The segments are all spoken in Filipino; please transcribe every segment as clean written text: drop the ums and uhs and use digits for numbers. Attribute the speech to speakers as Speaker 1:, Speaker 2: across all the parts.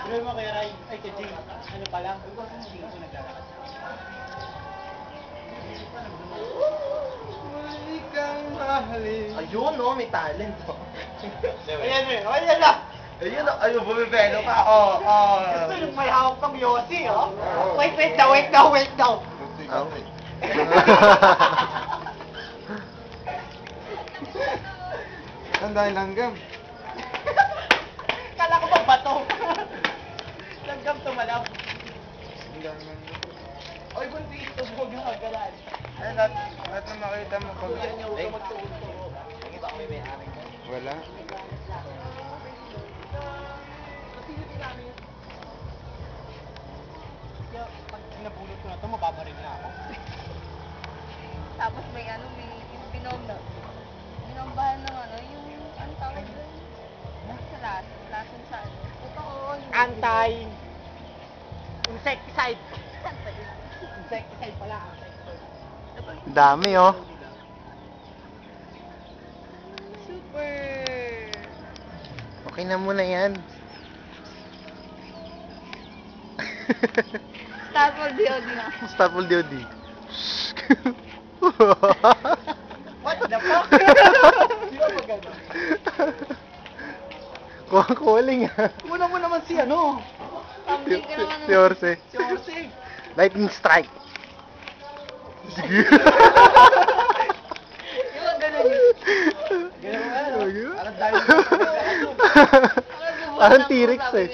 Speaker 1: Pero mo kay Ray, ay kay Jing, ano pa lang, hindi ko naglalakad.
Speaker 2: Ayun, no, may talent.
Speaker 1: Ayan eh, ayan na!
Speaker 2: Ayun, ayun, bumibelo ka. Oh.
Speaker 1: Gusto nung may hawak pang Yossi, oh. Wait daw.
Speaker 3: Oh. Ang dahil langgam.
Speaker 1: Kala ko bang bato. Langgam tumalab.
Speaker 3: Ang dahil langgam.
Speaker 1: Oy, buntis ito, huwag na kagalan.
Speaker 3: Ay, lahat na makita mo pag...
Speaker 1: Yan niya, huwag ka magtuon-tuon.
Speaker 2: Ang iba kami may-ari.
Speaker 3: Wala.
Speaker 1: Kaya pag nabulot ko na ito, mababaril na ako.
Speaker 4: Tapos may yung binombahan ng yung tawag doon? Sa lason sa ano. Totoo.
Speaker 1: Insecticide pala.
Speaker 3: Dami, oh.
Speaker 4: Super.
Speaker 3: Okay na muna yan.
Speaker 4: Staple DOD na.
Speaker 3: Staple DOD.
Speaker 1: What the fuck? Di ba pag ano?
Speaker 3: Kuha-kuling, ah.
Speaker 1: Una mo naman si ano?
Speaker 4: Pambing ka naman.
Speaker 3: Si Orse.
Speaker 1: Si Orsi.
Speaker 3: Lightning strike. Sige.
Speaker 4: Yung ganun yun.
Speaker 1: Ganun mo ano?
Speaker 3: Ayun.
Speaker 1: Parang dahil
Speaker 3: Parang T-Rex, eh.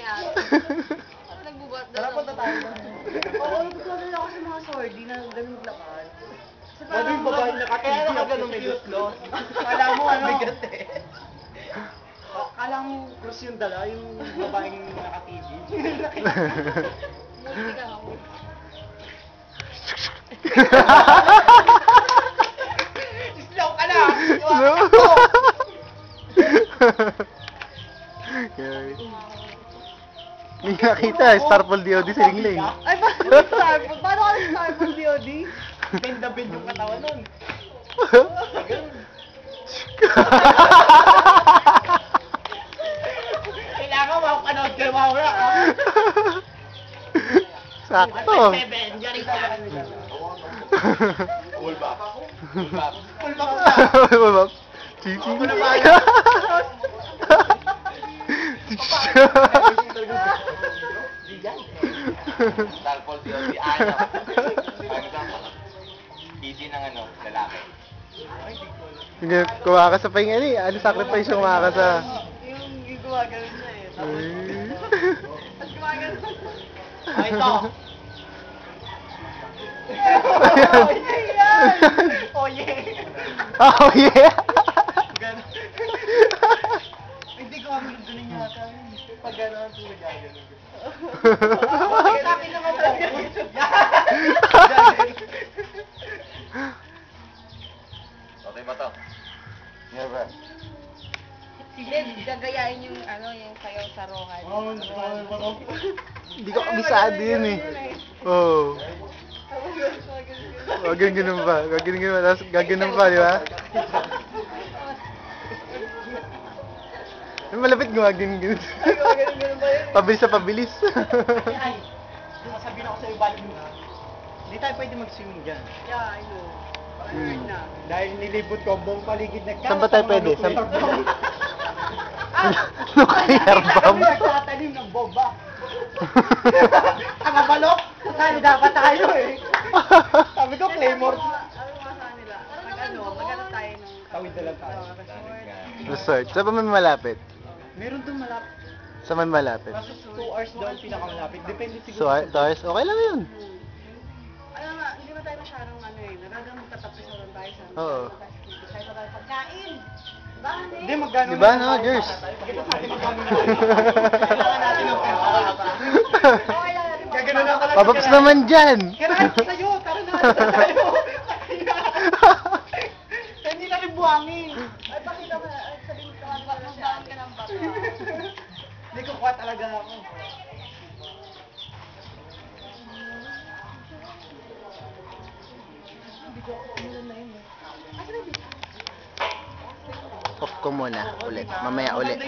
Speaker 4: Nagbubuhat daw.
Speaker 1: Tara, punta tayo.
Speaker 4: Oo, nagbubuhat ako sa mga sordi na ganun maglakad.
Speaker 1: Ano yung babae nakatindi? Kaya nakagano may useless. Kala mo ano?
Speaker 2: Bigat eh.
Speaker 1: Kala mo cross yung dala, yung babaeng naka-TV.
Speaker 4: Multi ka ako.
Speaker 1: Slow ka na!
Speaker 3: No. Okay. May nakita, Starfall DOD si Ringling.
Speaker 4: Ay, paano Starfall? Paano ka ng Starfall DOD?
Speaker 1: Bend yung katawan nun. Kailangan mapanood ka mawala.
Speaker 3: Sakto.
Speaker 1: Yari sa
Speaker 2: Full back. Full back.
Speaker 1: Full back na.
Speaker 3: Babak. Chichi.
Speaker 1: Ako na bahala.
Speaker 2: Starfall DOD, ano? Easy ng ano, lalaki.
Speaker 3: Hindi, kuha ka sa pahinga ni. Ano sacrifice yung kuha ka sa...
Speaker 4: Yung gumagano niya eh. Tapos gumagano.
Speaker 1: Ah, ito. Oh yeah.
Speaker 3: Oh yeah!
Speaker 1: Ganun. Hindi ko kami ganun yata. Pag gano'n, tulad gano'n. Sa akin naman talaga.
Speaker 2: Okay ba to?
Speaker 3: Yeah, ba?
Speaker 4: Hindi, gagayain yung sayaw sa Rohan.
Speaker 3: Hindi ko kabisado yun eh. Oo. Oh, ganun pa. Ganun pa. Tapos gaganon pa, di ba? Yung malapit gumagin. Pabilis na pabilis.
Speaker 1: Ay, sabihin ako sa'yo, balik mo na. Hindi tayo pwede mag-swimming dyan.
Speaker 4: Yeah, I know.
Speaker 3: Hmm.
Speaker 1: Dahil nilibot ko ang buong paligid na
Speaker 3: Saan ba tayo pwede? Saan?
Speaker 1: Nuclear
Speaker 3: Nuclear bomb.
Speaker 1: Nagtatanim ng bomba. Ang abalok, saan dapat tayo eh. Sabi ko, Claymore.
Speaker 4: Ano mga sa nila? Mag-ano tayo ng...
Speaker 1: Tawid na lang tayo.
Speaker 3: Resort. Saan ba man malapit?
Speaker 1: Meron doon malapit.
Speaker 3: Saan man malapit?
Speaker 1: Kaso 2 hours daw ang pinakamalapit. Depende siguro.
Speaker 3: So, Tars, okay lang yun.
Speaker 4: Ano nga, hindi ba tayo masyadong nagagang magtatapos na lang tayo sa...
Speaker 3: Oo.
Speaker 4: Tayo sa tayo pagkain. Ba,
Speaker 1: Hindi, magkano
Speaker 3: Diba,
Speaker 1: na-
Speaker 3: no, girls?
Speaker 1: Pakita sa atin magkano na. Kailangan natin ng pera.
Speaker 4: Okay lang natin.
Speaker 1: Gaganon lang pala.
Speaker 3: Papaps naman dyan.
Speaker 1: Kirahan ko sa'yo, tara na. Tayo. Hindi na rin buhangin.
Speaker 4: Ay, pakita mo na. Ay, sabihin ko, magdaan ka ng baka.
Speaker 1: Hindi ko kuha talaga ako.
Speaker 3: Off ko muna ulit. Mamaya ulit.